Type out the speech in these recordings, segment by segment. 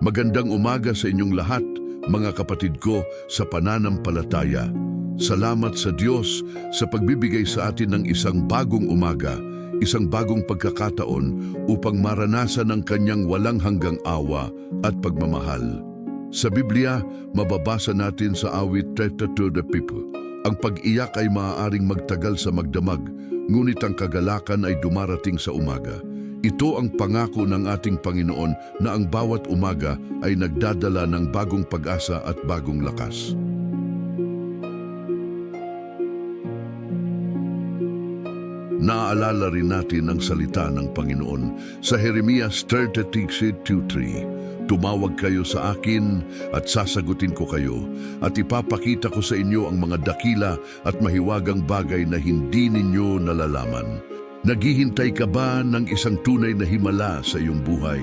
Magandang umaga sa inyong lahat, mga kapatid ko sa pananampalataya. Salamat sa Diyos sa pagbibigay sa atin ng isang bagong umaga, isang bagong pagkakataon upang maranasan ang kanyang walang hanggang awa at pagmamahal. Sa Biblia, mababasa natin sa awit 32 the people. Ang pag-iyak ay maaaring magtagal sa magdamag, ngunit ang kagalakan ay dumarating sa umaga. Ito ang pangako ng ating Panginoon na ang bawat umaga ay nagdadala ng bagong pag-asa at bagong lakas. Naaalala rin natin ang salita ng Panginoon sa Jeremias 33:2. Tumawag kayo sa akin at sasagutin ko kayo at ipapakita ko sa inyo ang mga dakila at mahiwagang bagay na hindi ninyo nalalaman. Naghihintay ka ba ng isang tunay na himala sa iyong buhay?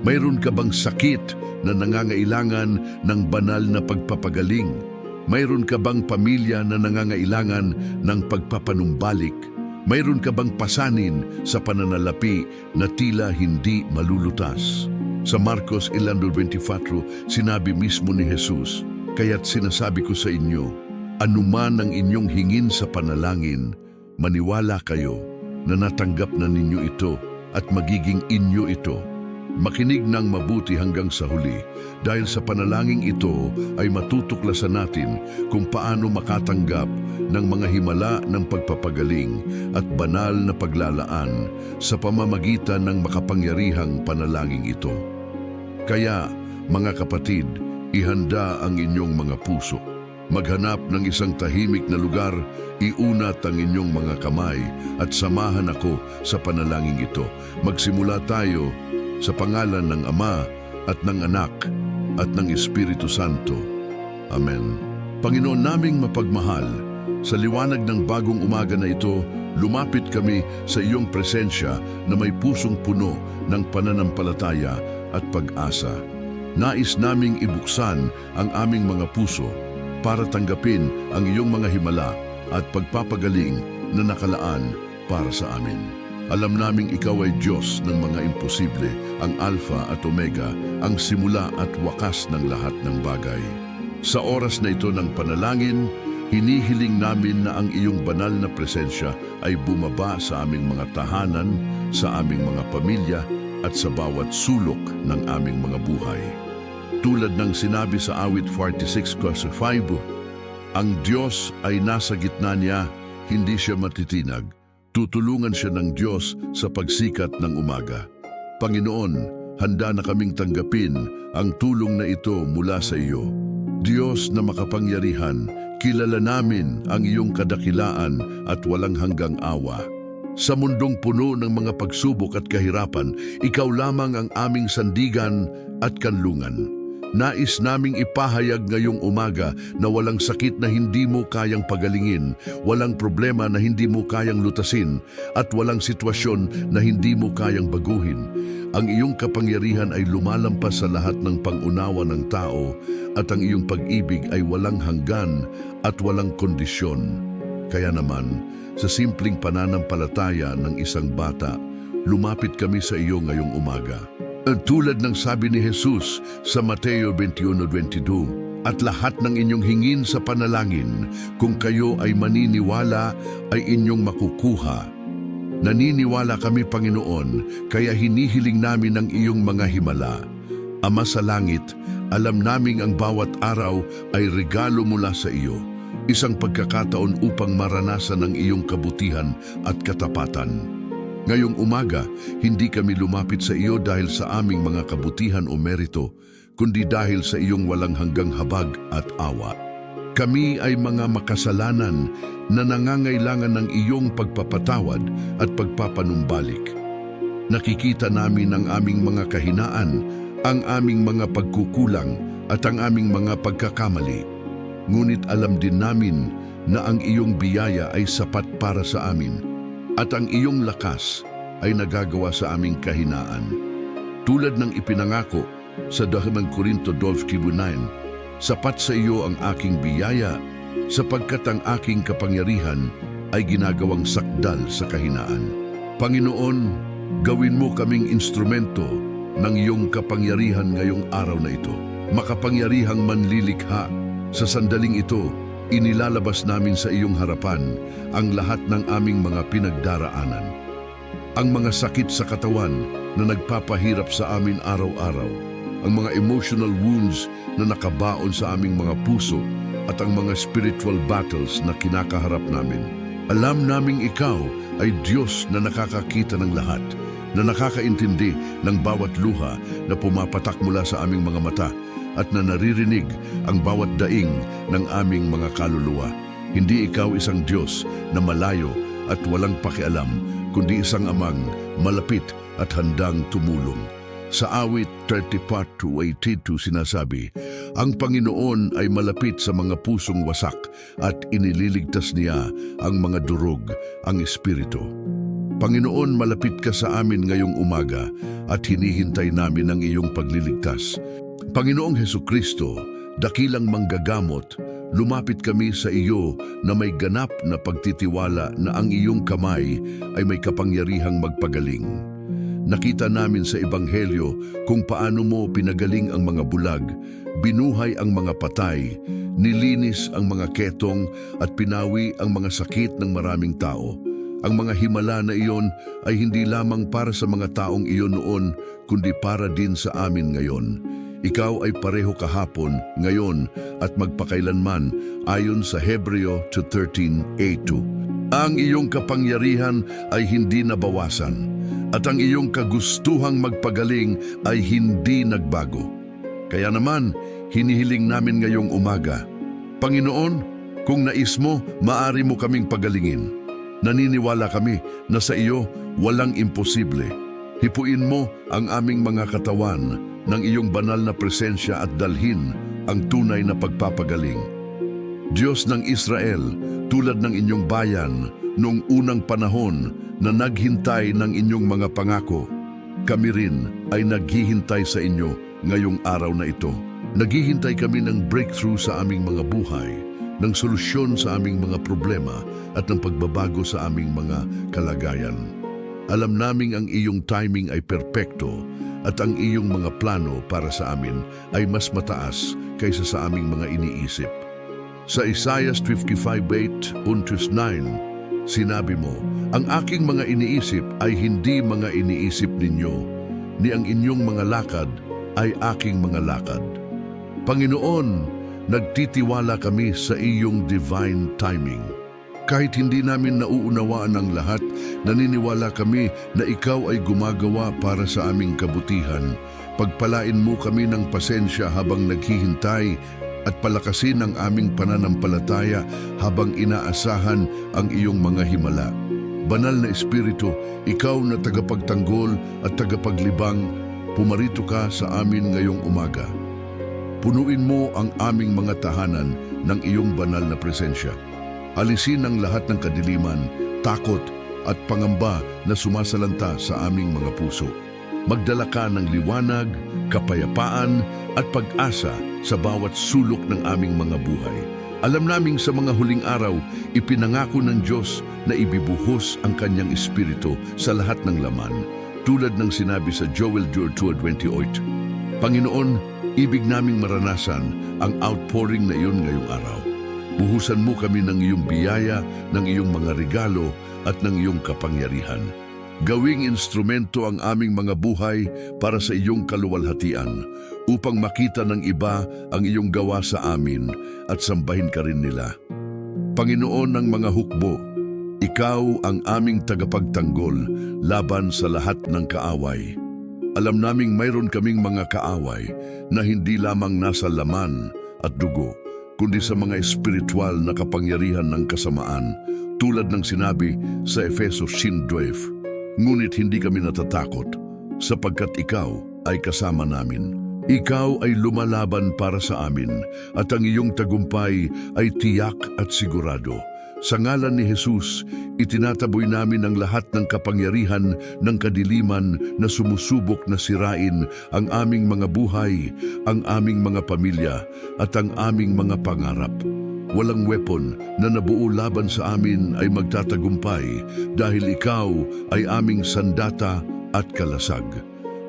Mayroon ka bang sakit na nangangailangan ng banal na pagpapagaling? Mayroon ka bang pamilya na nangangailangan ng pagpapanumbalik? Mayroon ka bang pasanin sa pananalapi na tila hindi malulutas? Sa Marcos 11:24, sinabi mismo ni Jesus, "Kaya't sinasabi ko sa inyo, anuman ang inyong hingin sa panalangin, maniwala kayo na natanggap na ninyo ito at magiging inyo ito." Makinig ng mabuti hanggang sa huli, dahil sa panalangin ito ay matutuklasan natin kung paano makatanggap ng mga himala ng pagpapagaling at banal na paglalaan sa pamamagitan ng makapangyarihang panalangin ito. Kaya, mga kapatid, ihanda ang inyong mga puso. Maghanap ng isang tahimik na lugar, iunat ang inyong mga kamay at samahan ako sa panalangin ito. Magsimula tayo sa pangalan ng Ama at ng Anak at ng Espiritu Santo. Amen. Panginoon naming mapagmahal, sa liwanag ng bagong umaga na ito, lumapit kami sa iyong presensya na may pusong puno ng pananampalataya at pag-asa. Nais naming ibuksan ang aming mga puso para tanggapin ang iyong mga himala at pagpapagaling na nakalaan para sa amin. Alam naming ikaw ay Diyos ng mga imposible, ang Alpha at Omega, ang simula at wakas ng lahat ng bagay. Sa oras na ito ng panalangin, hinihiling namin na ang iyong banal na presensya ay bumaba sa aming mga tahanan, sa aming mga pamilya, at sa bawat sulok ng aming mga buhay. Tulad ng sinabi sa awit 46:5, ang Diyos ay nasa gitna niya, hindi siya matitinag. Tutulungan siya ng Diyos sa pagsikat ng umaga. Panginoon, handa na kaming tanggapin ang tulong na ito mula sa iyo. Diyos na makapangyarihan, kilala namin ang iyong kadakilaan at walang hanggang awa. Sa mundong puno ng mga pagsubok at kahirapan, ikaw lamang ang aming sandigan at kanlungan. Nais naming ipahayag ngayong umaga na walang sakit na hindi mo kayang pagalingin, walang problema na hindi mo kayang lutasin, at walang sitwasyon na hindi mo kayang baguhin. Ang iyong kapangyarihan ay lumalampas sa lahat ng pangunawa ng tao, at ang iyong pag-ibig ay walang hanggan at walang kondisyon. Kaya naman, sa simpleng pananampalataya ng isang bata, lumapit kami sa iyo ngayong umaga. Tulad ng sabi ni Jesus sa Mateo 21:22, at lahat ng inyong hingin sa panalangin, kung kayo ay maniniwala, ay inyong makukuha. Naniniwala kami, Panginoon, kaya hinihiling namin ang iyong mga himala. Ama sa langit, alam naming ang bawat araw ay regalo mula sa iyo, isang pagkakataon upang maranasan ang iyong kabutihan at katapatan. Ngayong umaga, hindi kami lumapit sa iyo dahil sa aming mga kabutihan o merito, kundi dahil sa iyong walang hanggang habag at awa. Kami ay mga makasalanan na nangangailangan ng iyong pagpapatawad at pagpapanumbalik. Nakikita namin ang aming mga kahinaan, ang aming mga pagkukulang at ang aming mga pagkakamali. Ngunit alam din namin na ang iyong biyaya ay sapat para sa amin, at ang iyong lakas ay nagagawa sa aming kahinaan. Tulad ng ipinangako sa 2 Korinto 12:9, sapat sa iyo ang aking biyaya, sapagkat ang aking kapangyarihan ay ginagawang sakdal sa kahinaan. Panginoon, gawin mo kaming instrumento ng iyong kapangyarihan ngayong araw na ito. Makapangyarihang manlilikha, sa sandaling ito, inilalabas namin sa iyong harapan ang lahat ng aming mga pinagdaraanan. Ang mga sakit sa katawan na nagpapahirap sa amin araw-araw, ang mga emotional wounds na nakabaon sa aming mga puso at ang mga spiritual battles na kinakaharap namin. Alam naming ikaw ay Diyos na nakakakita ng lahat, na nakakaintindi ng bawat luha na pumapatak mula sa aming mga mata at na naririnig ang bawat daing ng aming mga kaluluwa. Hindi ikaw isang Diyos na malayo at walang pakialam, kundi isang amang malapit at handang tumulong. Sa awit 30:82 sinasabi, ang Panginoon ay malapit sa mga pusong wasak at inililigtas niya ang mga durog, ang espiritu. Panginoon, malapit ka sa amin ngayong umaga at hinihintay namin ang iyong pagliligtas. Panginoong Hesukristo, dakilang manggagamot, lumapit kami sa iyo na may ganap na pagtitiwala na ang iyong kamay ay may kapangyarihang magpagaling. Nakita namin sa Ebanghelyo kung paano mo pinagaling ang mga bulag, binuhay ang mga patay, nilinis ang mga ketong at pinawi ang mga sakit ng maraming tao. Ang mga himala na iyon ay hindi lamang para sa mga taong iyon noon, kundi para din sa amin ngayon. Ikaw ay pareho kahapon, ngayon at magpakailanman ayon sa Hebreo 13:8. Ang iyong kapangyarihan ay hindi nabawasan at ang iyong kagustuhang magpagaling ay hindi nagbago. Kaya naman, hinihiling namin ngayong umaga, Panginoon, kung nais mo, maaari mo kaming pagalingin. Naniniwala kami na sa iyo walang imposible. Hipuin mo ang aming mga katawan ng iyong banal na presensya at dalhin ang tunay na pagpapagaling. Diyos ng Israel, tulad ng inyong bayan noong unang panahon na naghintay ng inyong mga pangako, kami rin ay naghihintay sa inyo ngayong araw na ito. Naghihintay kami ng breakthrough sa aming mga buhay, ng solusyon sa aming mga problema at ng pagbabago sa aming mga kalagayan. Alam naming ang iyong timing ay perpekto at ang iyong mga plano para sa amin ay mas mataas kaysa sa aming mga iniisip. Sa Isaiah 55:8-9, sinabi mo, ang aking mga iniisip ay hindi mga iniisip ninyo, ni ang inyong mga lakad ay aking mga lakad. Panginoon, nagtitiwala kami sa iyong divine timing. Kahit hindi namin nauunawaan ang lahat, naniniwala kami na ikaw ay gumagawa para sa aming kabutihan. Pagpalain mo kami ng pasensya habang naghihintay at palakasin ang aming pananampalataya habang inaasahan ang iyong mga himala. Banal na Espiritu, ikaw na tagapagtanggol at tagapaglibang, pumarito ka sa amin ngayong umaga. Punuin mo ang aming mga tahanan ng iyong banal na presensya. Alisin ang lahat ng kadiliman, takot at pangamba na sumasalanta sa aming mga puso. Magdala ka ng liwanag, kapayapaan at pag-asa sa bawat sulok ng aming mga buhay. Alam naming sa mga huling araw, ipinangako ng Diyos na ibibuhos ang kanyang espiritu sa lahat ng laman, tulad ng sinabi sa Joel 2:28. Panginoon, ibig naming maranasan ang outpouring na iyon ngayong araw. Buhusan mo kami ng iyong biyaya, ng iyong mga regalo at ng iyong kapangyarihan. Gawing instrumento ang aming mga buhay para sa iyong kaluwalhatian, upang makita ng iba ang iyong gawa sa amin at sambahin ka rin nila. Panginoon ng mga hukbo, ikaw ang aming tagapagtanggol laban sa lahat ng kaaway. Alam naming mayroon kaming mga kaaway na hindi lamang nasa laman at dugo, kundi sa mga espiritual na kapangyarihan ng kasamaan, tulad ng sinabi sa Efesos 5:9. Ngunit hindi kami natatakot, sapagkat ikaw ay kasama namin. Ikaw ay lumalaban para sa amin, at ang iyong tagumpay ay tiyak at sigurado. Sa ngalan ni Jesus, itinataboy namin ang lahat ng kapangyarihan ng kadiliman na sumusubok na sirain ang aming mga buhay, ang aming mga pamilya, at ang aming mga pangarap. Walang weapon na nabuo laban sa amin ay magtatagumpay dahil ikaw ay aming sandata at kalasag.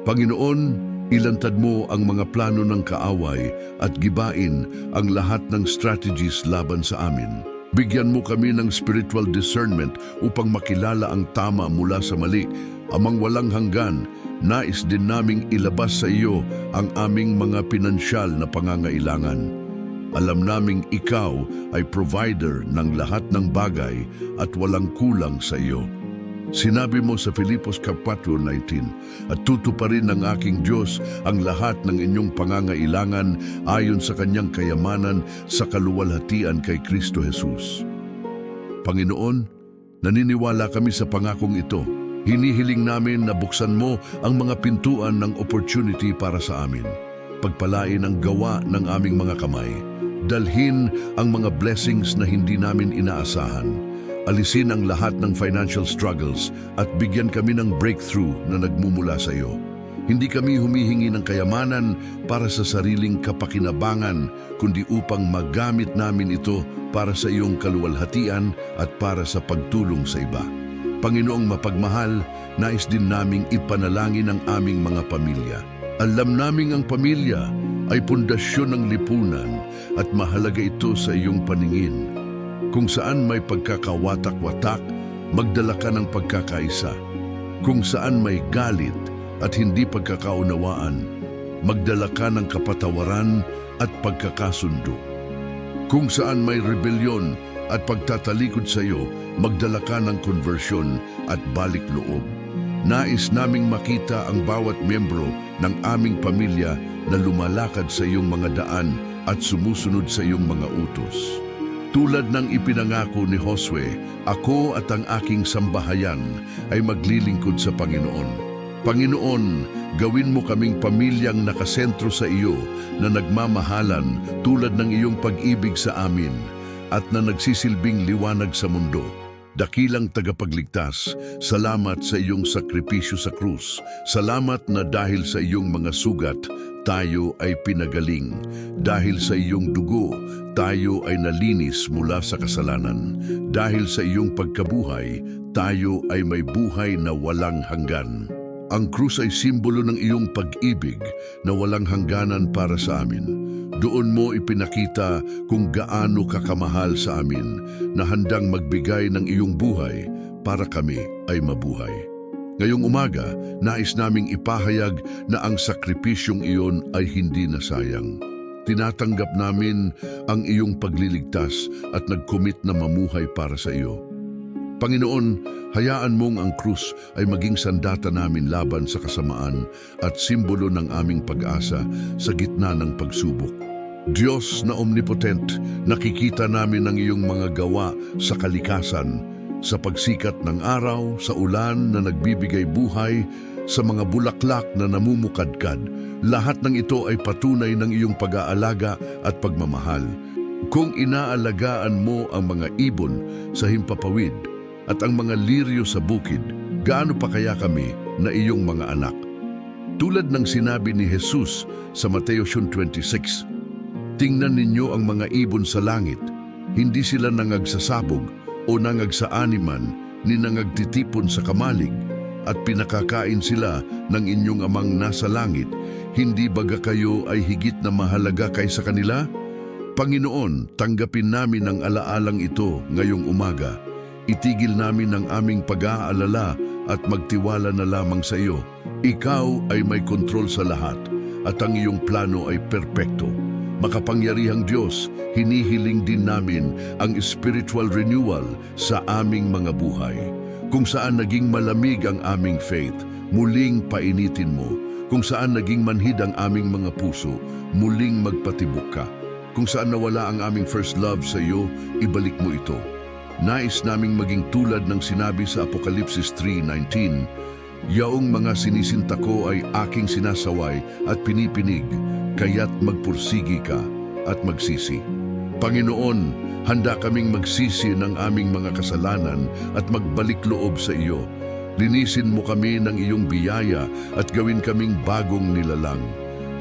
Panginoon, ilantad mo ang mga plano ng kaaway at gibain ang lahat ng strategies laban sa amin. Bigyan mo kami ng spiritual discernment upang makilala ang tama mula sa mali. Amang walang hanggan, nais din naming ilabas sa iyo ang aming mga pinansyal na pangangailangan. Alam naming ikaw ay provider ng lahat ng bagay at walang kulang sa iyo. Sinabi mo sa Filipos 4:19, at tutuparin ng aking Diyos ang lahat ng inyong pangangailangan ayon sa kanyang kayamanan sa kaluwalhatian kay Kristo Jesus. Panginoon, naniniwala kami sa pangakong ito. Hinihiling namin na buksan mo ang mga pintuan ng opportunity para sa amin. Pagpalain ang gawa ng aming mga kamay. Dalhin ang mga blessings na hindi namin inaasahan. Alisin ang lahat ng financial struggles at bigyan kami ng breakthrough na nagmumula sa iyo. Hindi kami humihingi ng kayamanan para sa sariling kapakinabangan, kundi upang magamit namin ito para sa iyong kaluwalhatian at para sa pagtulong sa iba. Panginoong mapagmahal, nais din naming ipanalangin ang aming mga pamilya. Alam naming ang pamilya ay pundasyon ng lipunan at mahalaga ito sa iyong paningin. Kung saan may pagkakawatak-watak, magdala ka ng pagkakaisa. Kung saan may galit at hindi pagkakaunawaan, magdala ka ng kapatawaran at pagkakasundo. Kung saan may rebelyon at pagtatalikod sa iyo, magdala ka ng konversyon at balik loob. Nais naming makita ang bawat miyembro ng aming pamilya na lumalakad sa iyong mga daan at sumusunod sa iyong mga utos. Tulad ng ipinangako ni Josue, ako at ang aking sambahayan ay maglilingkod sa Panginoon. Panginoon, gawin mo kaming pamilyang nakasentro sa iyo na nagmamahalan tulad ng iyong pag-ibig sa amin at na nagsisilbing liwanag sa mundo. Dakilang tagapagligtas, salamat sa iyong sakripisyo sa krus. Salamat na dahil sa iyong mga sugat, tayo ay pinagaling. Dahil sa iyong dugo, tayo ay nalinis mula sa kasalanan. Dahil sa iyong pagkabuhay, tayo ay may buhay na walang hanggan. Ang krus ay simbolo ng iyong pag-ibig na walang hangganan para sa amin. Doon mo ipinakita kung gaano ka kamahal sa amin na handang magbigay ng iyong buhay para kami ay mabuhay. Ngayong umaga, nais naming ipahayag na ang sakripisyong iyon ay hindi nasayang. Tinatanggap namin ang iyong pagliligtas at nag-commit na mamuhay para sa iyo. Panginoon, hayaan mong ang krus ay maging sandata namin laban sa kasamaan at simbolo ng aming pag-asa sa gitna ng pagsubok. Diyos na omnipotent, nakikita namin ang iyong mga gawa sa kalikasan, sa pagsikat ng araw, sa ulan na nagbibigay buhay, sa mga bulaklak na namumukadkad. Lahat ng ito ay patunay ng iyong pag-aalaga at pagmamahal. Kung inaalagaan mo ang mga ibon sa himpapawid at ang mga liryo sa bukid, gaano pa kaya kami na iyong mga anak? Tulad ng sinabi ni Jesus sa Mateo 26, tingnan ninyo ang mga ibon sa langit, hindi sila nangagsasabog o nangagsaaniman ni nangagtitipon sa kamalig, at pinakakain sila ng inyong amang nasa langit. Hindi baga kayo ay higit na mahalaga kaysa kanila? Panginoon, tanggapin namin ang alaalang ito ngayong umaga. Itigil namin ang aming pag-aalala at magtiwala na lamang sa iyo. Ikaw ay may kontrol sa lahat at ang iyong plano ay perpekto. Makapangyarihang Diyos, hinihiling din namin ang spiritual renewal sa aming mga buhay. Kung saan naging malamig ang aming faith, muling painitin mo. Kung saan naging manhid ang aming mga puso, muling magpatibok ka. Kung saan nawala ang aming first love sa iyo, ibalik mo ito. Nais naming maging tulad ng sinabi sa Apokalipsis 3:19, yaong mga sinisinta ko ay aking sinasaway at pinipinig, kaya't magpursigi ka at magsisi. Panginoon, handa kaming magsisi ng aming mga kasalanan at magbalik loob sa iyo. Linisin mo kami ng iyong biyaya at gawin kaming bagong nilalang.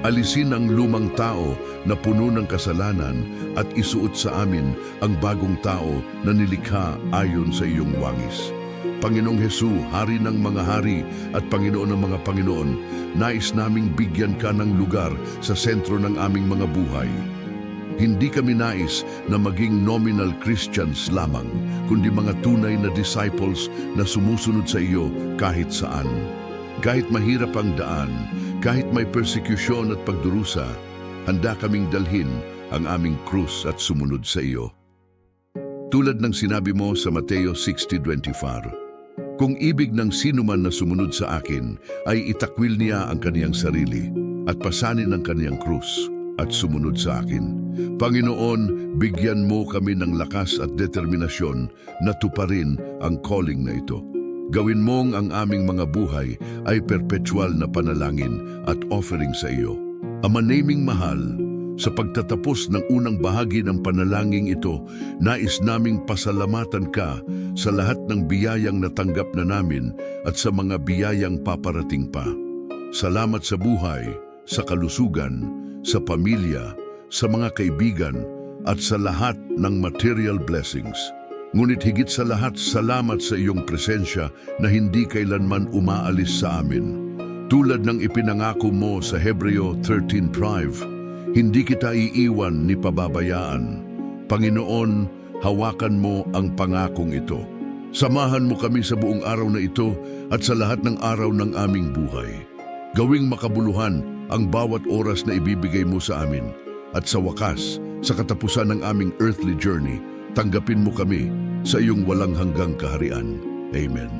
Alisin ang lumang tao na puno ng kasalanan at isuot sa amin ang bagong tao na nilikha ayon sa iyong wangis. Panginoong Hesu, Hari ng mga hari at Panginoon ng mga Panginoon, nais naming bigyan ka ng lugar sa sentro ng aming mga buhay. Hindi kami nais na maging nominal Christians lamang, kundi mga tunay na disciples na sumusunod sa iyo kahit saan. Kahit mahirap ang daan, kahit may persecution at pagdurusa, handa kaming dalhin ang aming krus at sumunod sa iyo. Tulad ng sinabi mo sa Mateo 60:24, kung ibig ng sinuman na sumunod sa akin ay itakwil niya ang kaniyang sarili at pasanin ang kaniyang krus at sumunod sa akin. Panginoon, bigyan mo kami ng lakas at determinasyon na tuparin ang calling na ito. Gawin mong ang aming mga buhay ay perpetual na panalangin at offering sa iyo. Ama naming mahal, sa pagtatapos ng unang bahagi ng panalangin ito, nais naming pasalamatan ka sa lahat ng biyayang natanggap na namin at sa mga biyayang paparating pa. Salamat sa buhay, sa kalusugan, sa pamilya, sa mga kaibigan, at sa lahat ng material blessings. Ngunit higit sa lahat, salamat sa iyong presensya na hindi kailanman umaalis sa amin. Tulad ng ipinangako mo sa Hebreo 13:5, hindi kita iiwan ni pababayaan. Panginoon, hawakan mo ang pangakong ito. Samahan mo kami sa buong araw na ito at sa lahat ng araw ng aming buhay. Gawing makabuluhan ang bawat oras na ibibigay mo sa amin. At sa wakas, sa katapusan ng aming earthly journey, tanggapin mo kami sa iyong walang hanggang kaharian. Amen.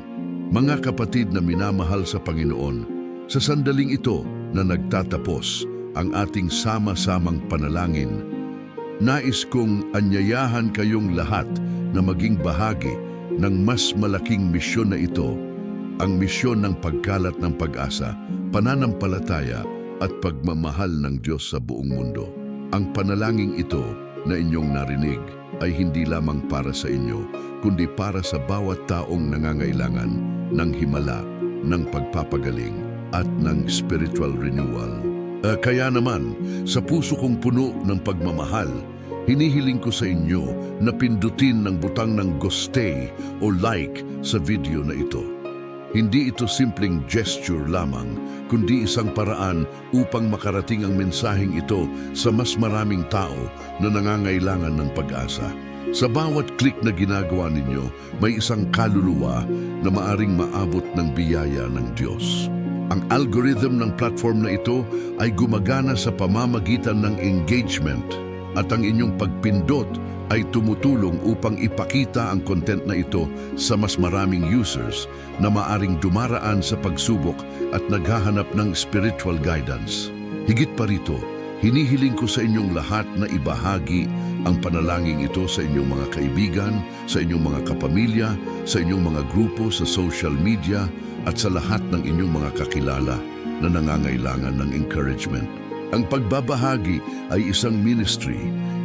Mga kapatid na minamahal sa Panginoon, sa sandaling ito na nagtatapos ang ating sama-samang panalangin, nais kong anyayahan kayong lahat na maging bahagi ng mas malaking misyon na ito, ang misyon ng pagkalat ng pag-asa, pananampalataya at pagmamahal ng Diyos sa buong mundo. Ang panalangin ito na inyong narinig ay hindi lamang para sa inyo, kundi para sa bawat taong nangangailangan ng himala, ng pagpapagaling at ng spiritual renewal. Kaya naman, sa puso kong puno ng pagmamahal, hinihiling ko sa inyo na pindutin ng butang ng guste o like sa video na ito. Hindi ito simpleng gesture lamang, kundi isang paraan upang makarating ang mensaheng ito sa mas maraming tao na nangangailangan ng pag-asa. Sa bawat click na ginagawa ninyo, may isang kaluluwa na maaring maabot ng biyaya ng Diyos. Ang algorithm ng platform na ito ay gumagana sa pamamagitan ng engagement at ang inyong pagpindot ay tumutulong upang ipakita ang content na ito sa mas maraming users na maaring dumaraan sa pagsubok at naghahanap ng spiritual guidance. Higit pa rito, hinihiling ko sa inyong lahat na ibahagi ang panalangin ito sa inyong mga kaibigan, sa inyong mga kapamilya, sa inyong mga grupo sa social media, at sa lahat ng inyong mga kakilala na nangangailangan ng encouragement. Ang pagbabahagi ay isang ministry,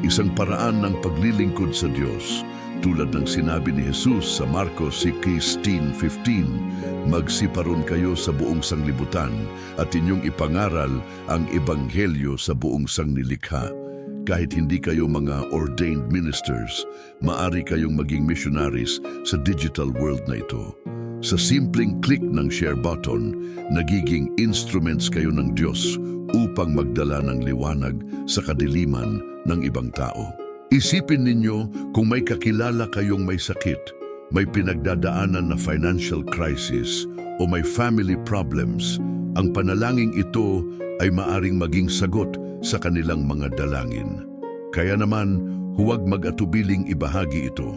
isang paraan ng paglilingkod sa Diyos. Tulad ng sinabi ni Jesus sa Marcos 16:15, magsiparon kayo sa buong sanglibutan at inyong ipangaral ang ebanghelyo sa buong sangnilikha. Kahit hindi kayo mga ordained ministers, maari kayong maging missionaries sa digital world na ito. Sa simpleng click ng share button, nagiging instruments kayo ng Diyos upang magdala ng liwanag sa kadiliman ng ibang tao. Isipin ninyo kung may kakilala kayong may sakit, may pinagdadaanan na financial crisis o may family problems, ang panalangin ito ay maaring maging sagot sa kanilang mga dalangin. Kaya naman, huwag mag-atubiling ibahagi ito.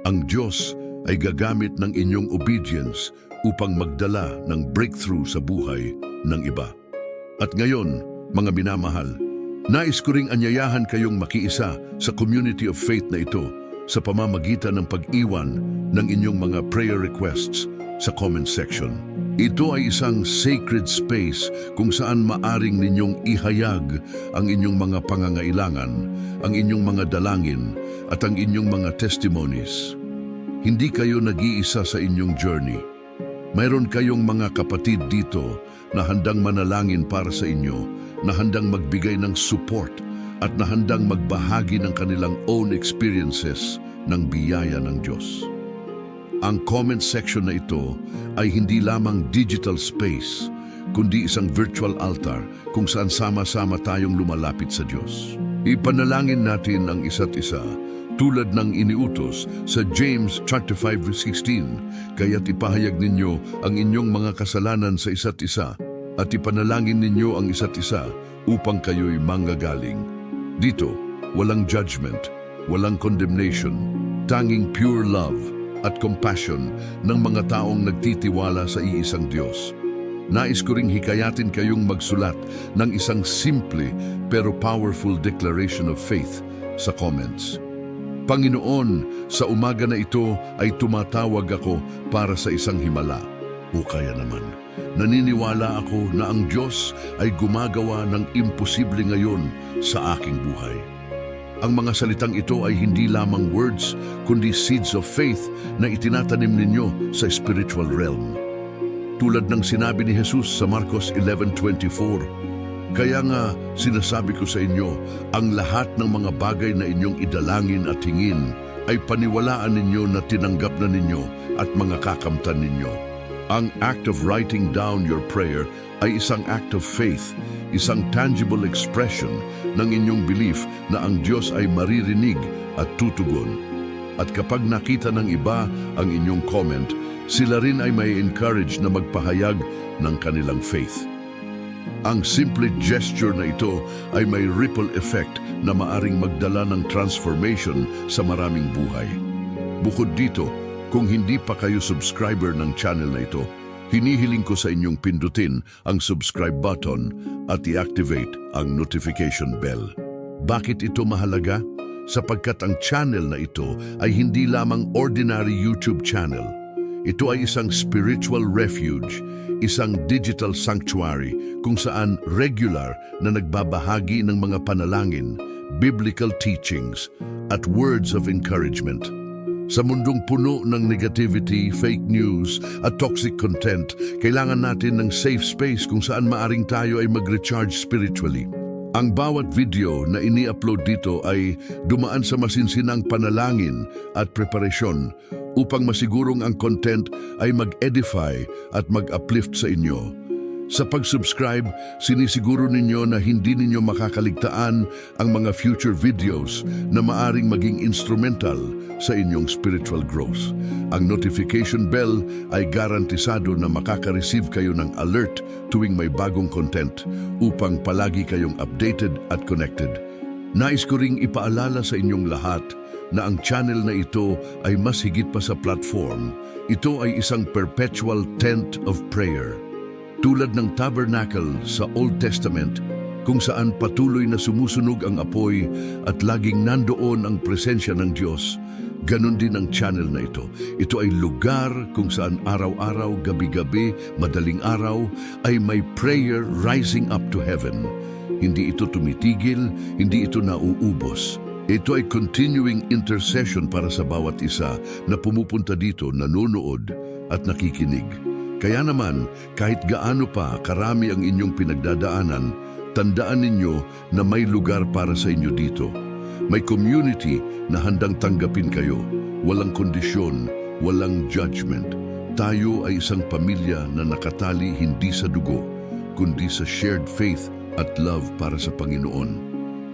Ang Diyos ay gagamit ng inyong obedience upang magdala ng breakthrough sa buhay ng iba. At ngayon, mga minamahal, nais ko ring anyayahan kayong makiisa sa community of faith na ito sa pamamagitan ng pag-iwan ng inyong mga prayer requests sa comment section. Ito ay isang sacred space kung saan maaring ninyong ihayag ang inyong mga pangangailangan, ang inyong mga dalangin at ang inyong mga testimonies. Hindi kayo nag-iisa sa inyong journey. Mayroon kayong mga kapatid dito na handang manalangin para sa inyo, na handang magbigay ng support at na handang magbahagi ng kanilang own experiences ng biyaya ng Diyos. Ang comment section na ito ay hindi lamang digital space, kundi isang virtual altar kung saan sama-sama tayong lumalapit sa Diyos. Ipanalangin natin ang isa't isa tulad ng iniutos sa James chapter 5 verse 16, kaya't ipahayag ninyo ang inyong mga kasalanan sa isa't isa at ipanalangin ninyo ang isa't isa upang kayo'y manggagaling. Dito, walang judgment, walang condemnation, tanging pure love at compassion ng mga taong nagtitiwala sa iisang Diyos. Nais ko ring hikayatin kayong magsulat ng isang simple pero powerful declaration of faith sa comments. Panginoon, sa umaga na ito ay tumatawag ako para sa isang himala. O kaya naman, naniniwala ako na ang Diyos ay gumagawa ng imposible ngayon sa aking buhay. Ang mga salitang ito ay hindi lamang words, kundi seeds of faith na itinatanim ninyo sa spiritual realm. Tulad ng sinabi ni Jesus sa Marcos 11:24, kaya nga sinasabi ko sa inyo, ang lahat ng mga bagay na inyong idalangin at hingin ay paniwalaan ninyo na tinanggap na ninyo at mga kakamtan ninyo. Ang act of writing down your prayer ay isang act of faith, isang tangible expression ng inyong belief na ang Diyos ay maririnig at tutugon. At kapag nakita ng iba ang inyong comment, sila rin ay may encourage na magpahayag ng kanilang faith. Ang simple gesture na ito ay may ripple effect na maaring magdala ng transformation sa maraming buhay. Bukod dito, kung hindi pa kayo subscriber ng channel na ito, hinihiling ko sa inyong pindutin ang subscribe button at i-activate ang notification bell. Bakit ito mahalaga? Sapagkat ang channel na ito ay hindi lamang ordinary YouTube channel. Ito ay isang spiritual refuge, isang digital sanctuary kung saan regular na nagbabahagi ng mga panalangin, biblical teachings, at words of encouragement. Sa mundong puno ng negativity, fake news, at toxic content, kailangan natin ng safe space kung saan maaring tayo ay mag-recharge spiritually. Ang bawat video na ini-upload dito ay dumaan sa masinsinang panalangin at preparasyon upang masigurong ang content ay mag-edify at mag-uplift sa inyo. Sa pag-subscribe, sinisiguro ninyo na hindi ninyo makakaligtaan ang mga future videos na maaring maging instrumental sa inyong spiritual growth. Ang notification bell ay garantisado na makaka-receive kayo ng alert tuwing may bagong content upang palagi kayong updated at connected. Nais ko ring ipaalala sa inyong lahat na ang channel na ito ay mas higit pa sa platform. Ito ay isang perpetual tent of prayer. Tulad ng tabernacle sa Old Testament, kung saan patuloy na sumusunog ang apoy at laging nandoon ang presensya ng Diyos, ganon din ang channel na ito. Ito ay lugar kung saan araw-araw, gabi-gabi, madaling araw, ay may prayer rising up to heaven. Hindi ito tumitigil, hindi ito nauubos. Ito ay continuing intercession para sa bawat isa na pumupunta dito, nanonood at nakikinig. Kaya naman, kahit gaano pa karami ang inyong pinagdadaanan, tandaan ninyo na may lugar para sa inyo dito. May community na handang tanggapin kayo. Walang kondisyon, walang judgment. Tayo ay isang pamilya na nakatali hindi sa dugo, kundi sa shared faith at love para sa Panginoon.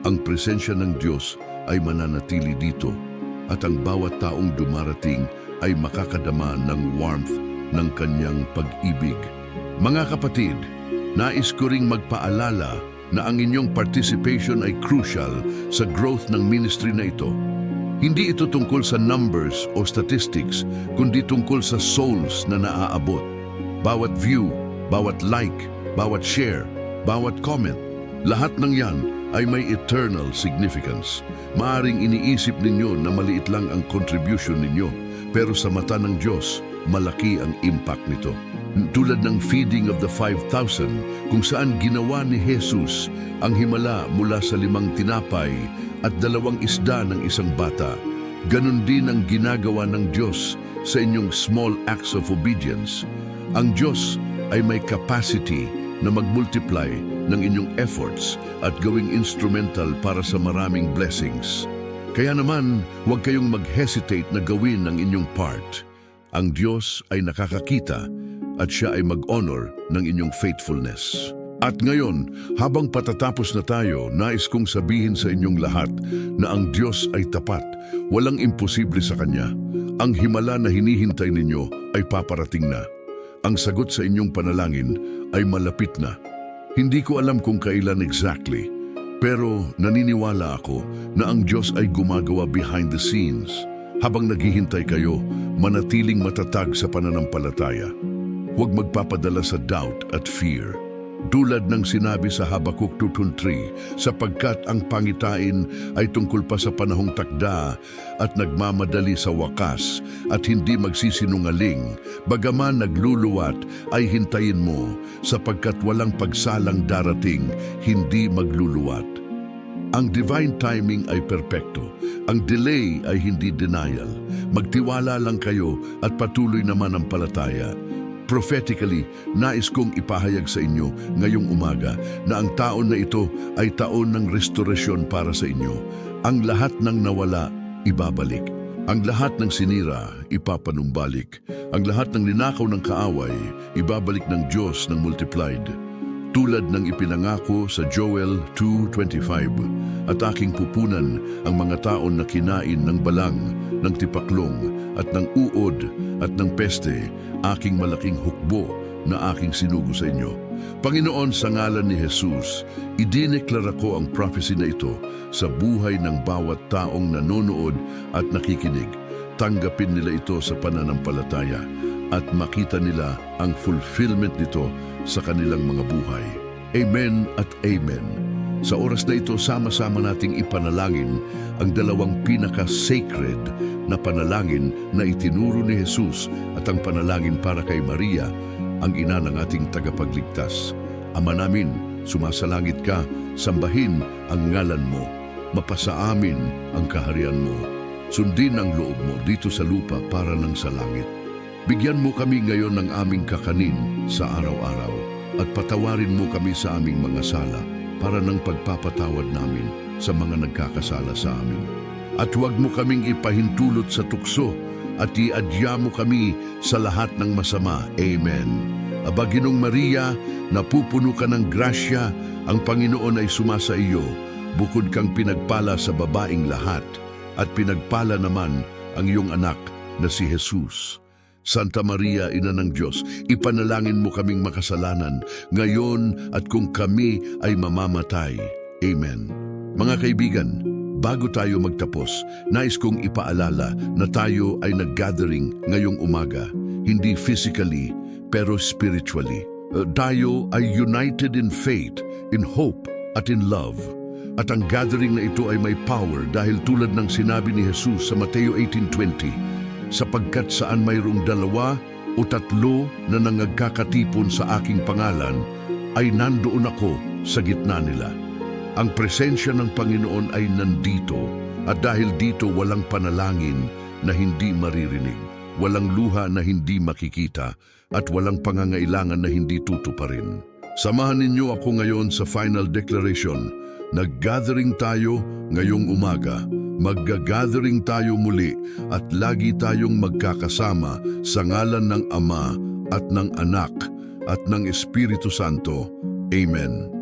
Ang presensya ng Diyos ay mananatili dito at ang bawat taong dumarating ay makakadama ng warmth ng kanyang pag-ibig. Mga kapatid, nais ko ring magpaalala na ang inyong participation ay crucial sa growth ng ministry na ito. Hindi ito tungkol sa numbers o statistics, kundi tungkol sa souls na naaabot. Bawat view, bawat like, bawat share, bawat comment, lahat ng yan ay may eternal significance. Maaring iniisip ninyo na maliit lang ang contribution ninyo, pero sa mata ng Diyos, malaki ang impact nito. Tulad ng feeding of the 5,000, kung saan ginawa ni Jesus ang himala mula sa 5 tinapay at 2 isda ng isang bata, ganun din ang ginagawa ng Diyos sa inyong small acts of obedience. Ang Diyos ay may capacity na mag-multiply ng inyong efforts at gawing instrumental para sa maraming blessings. Kaya naman, huwag kayong mag-hesitate na gawin ang inyong part. Ang Diyos ay nakakakita at siya ay mag-honor ng inyong faithfulness. At ngayon, habang patatapos na tayo, nais kong sabihin sa inyong lahat na ang Diyos ay tapat. Walang imposible sa Kanya. Ang himala na hinihintay ninyo ay paparating na. Ang sagot sa inyong panalangin ay malapit na. Hindi ko alam kung kailan exactly, pero naniniwala ako na ang Diyos ay gumagawa behind the scenes. Habang naghihintay kayo, manatiling matatag sa pananampalataya. Huwag magpapadala sa doubt at fear. Tulad ng sinabi sa Habakuk 2:3, sapagkat ang pangitain ay tungkol pa sa panahong takda at nagmamadali sa wakas at hindi magsisinungaling, bagaman nagluluwat ay hintayin mo, sapagkat walang pagsalang darating, hindi magluluwat. Ang divine timing ay perpekto. Ang delay ay hindi denial. Magtiwala lang kayo at patuloy naman ang palataya. Prophetically, nais kong ipahayag sa inyo ngayong umaga na ang taon na ito ay taon ng restorasyon para sa inyo. Ang lahat ng nawala, ibabalik. Ang lahat ng sinira, ipapanumbalik. Ang lahat ng ninakaw ng kaaway, ibabalik ng Diyos ng multiplied. Tulad ng ipinangako sa Joel 2:25, at aking pupunan ang mga taon na kinain ng balang, ng tipaklong, at ng uod, at ng peste, aking malaking hukbo na aking sinugo sa inyo. Panginoon, sa ngalan ni Jesus, idineklara ko ang prophecy na ito sa buhay ng bawat taong nanonood at nakikinig. Tanggapin nila ito sa pananampalataya at makita nila ang fulfillment nito sa kanilang mga buhay. Amen at amen. Sa oras na ito, sama-sama nating ipanalangin ang dalawang pinaka-sacred na panalangin na itinuro ni Jesus at ang panalangin para kay Maria, ang ina ng ating tagapagligtas. Ama namin, sumasalangit ka, sambahin ang ngalan mo. Mapasa amin ang kaharian mo. Sundin ang loob mo dito sa lupa para ng sa langit. Bigyan mo kami ngayon ng aming kakanin sa araw-araw at patawarin mo kami sa aming mga sala para ng pagpapatawad namin sa mga nagkakasala sa amin. At huwag mo kaming ipahintulot sa tukso at iadya mo kami sa lahat ng masama. Amen. Aba, Ginong Maria, napupuno ka ng grasya, ang Panginoon ay sumasa iyo. Bukod kang pinagpala sa babaing lahat at pinagpala naman ang iyong anak na si Jesus. Santa Maria, Ina ng Diyos, ipanalangin mo kaming makasalanan, ngayon at kung kami ay mamamatay. Amen. Mga kaibigan, bago tayo magtapos, nais kong ipaalala na tayo ay nag-gathering ngayong umaga, hindi physically, pero spiritually. Tayo ay united in faith, in hope, at in love. At ang gathering na ito ay may power dahil tulad ng sinabi ni Jesus sa Mateo 18:20, sapagkat saan mayroong 2 o 3 na nangagkakatipon sa aking pangalan, ay nandoon ako sa gitna nila. Ang presensya ng Panginoon ay nandito, at dahil dito walang panalangin na hindi maririnig, walang luha na hindi makikita, at walang pangangailangan na hindi tutuparin. Samahan ninyo ako ngayon sa final declaration. Nag-gathering tayo ngayong umaga. Magga-gathering tayo muli at lagi tayong magkakasama sa ngalan ng Ama at ng Anak at ng Espiritu Santo. Amen.